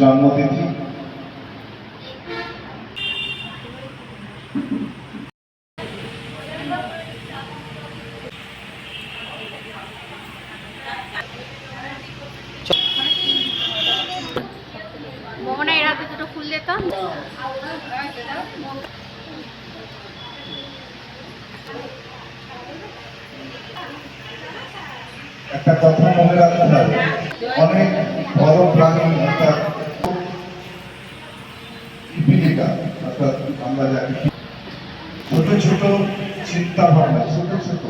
জন্মতিথি। মোহনা এর হাতে দুটো ফুল দিতাম। একটা কথা মনে রাখতে হবে, অনেক বড় প্রাণী অর্থাৎ পিপিলিকা, অর্থাৎ আমরা যাকে ছোট ছোট চিন্তা ভাবনা, ছোট ছোট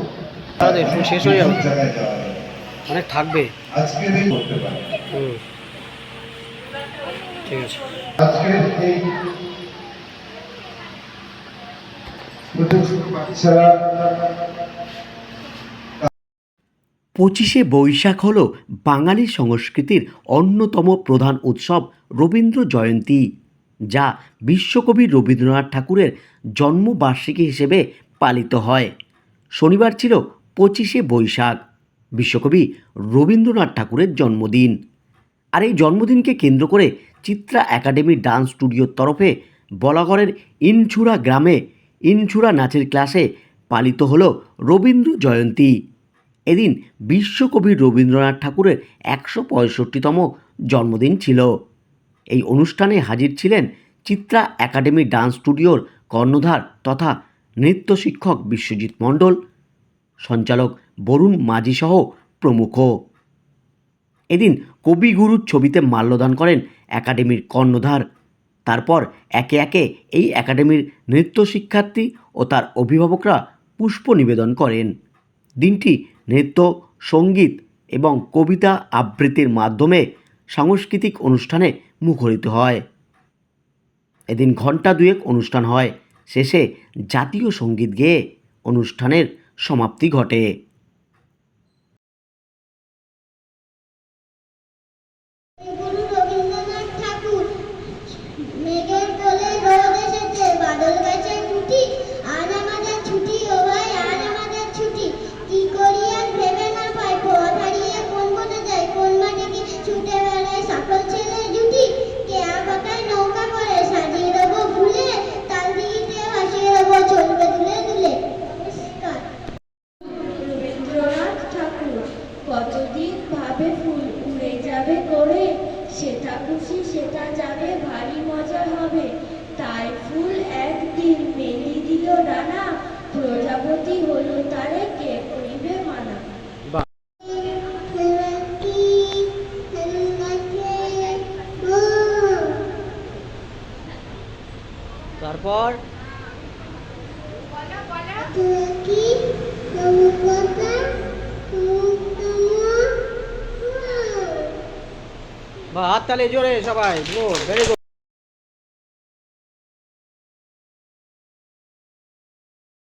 শেষ হয়ে যাবে, জায়গায় যাওয়া যাবে, অনেক থাকবে। আজকের এই করতে পারে, ঠিক আছে। আজকের এই ছোট ছোট বাচ্চারা 25শে বৈশাখ হল বাঙালি সংস্কৃতির অন্যতম প্রধান উৎসব রবীন্দ্র জয়ন্তী, যা বিশ্বকবি রবীন্দ্রনাথ ঠাকুরের জন্মবার্ষিকী হিসেবে পালিত হয়। শনিবার ছিল 25শে বৈশাখ, বিশ্বকবি রবীন্দ্রনাথ ঠাকুরের জন্মদিন। আর এই জন্মদিনকে কেন্দ্র করে চিত্রা একাডেমি ডান্স স্টুডিওর তরফে বলাগড়ের ইনছুরা গ্রামে ইনছুরা নাচের ক্লাসে পালিত হলো রবীন্দ্র জয়ন্তী। এদিন বিশ্বকবি রবীন্দ্রনাথ ঠাকুরের 165তম জন্মদিন ছিল। এই অনুষ্ঠানে হাজির ছিলেন চিত্রা একাডেমি ডান্স স্টুডিওর কর্ণধার তথা নৃত্য শিক্ষক বিশ্বজিৎ মণ্ডল, সঞ্চালক বরুণ মাঝিসহ প্রমুখ। এদিন কবিগুরুর ছবিতে মাল্যদান করেন একাডেমির কর্ণধার। তারপর একে একে এই একাডেমির নৃত্য শিক্ষার্থী ও তার অভিভাবকরা পুষ্প নিবেদন করেন। দিনটি নৃত্য, সঙ্গীত এবং কবিতা আবৃত্তির মাধ্যমে সাংস্কৃতিক অনুষ্ঠানে মুখরিত হয়। এদিন ঘণ্টা দুয়েক অনুষ্ঠান হয়, শেষে জাতীয় সঙ্গীত গেয়ে অনুষ্ঠানের সমাপ্তি ঘটে। গুরু রবীন্দ্রনাথ ঠাকুর মেঘের কোলে রোদ এসেছে, বাদল গাছে টুটি, আজ আমাদের ছুটি ও ভাই, আজ আমাদের ছুটি। কি করি আর ভেবে না পাই, পথ হারিয়ে কোন বনে যাই, কোন মাঠে কি ছুটে বেড়ায় সকল ছেলে জুটি। কেয়া পাতায় নৌকা করে সাজিয়ে দেবো ফুলে, তাল দিঘিতে ভাসিয়ে দেবো চলবে দুলে দুলে। নমস্কার। রবীন্দ্রনাথ ঠাকুর কতদিন ভাবে ফুল উড়ে যাবে করে, সেটা খুশি সেটা যাবে ভারী মজা হবে। তাই ফুল একদিন মেলি দিল ডানা, প্রজাপতি হলো তারে কে করিবে মানা। তারপর বা হাত তালে জোরে সবাই, গুড, ভেরি গুড।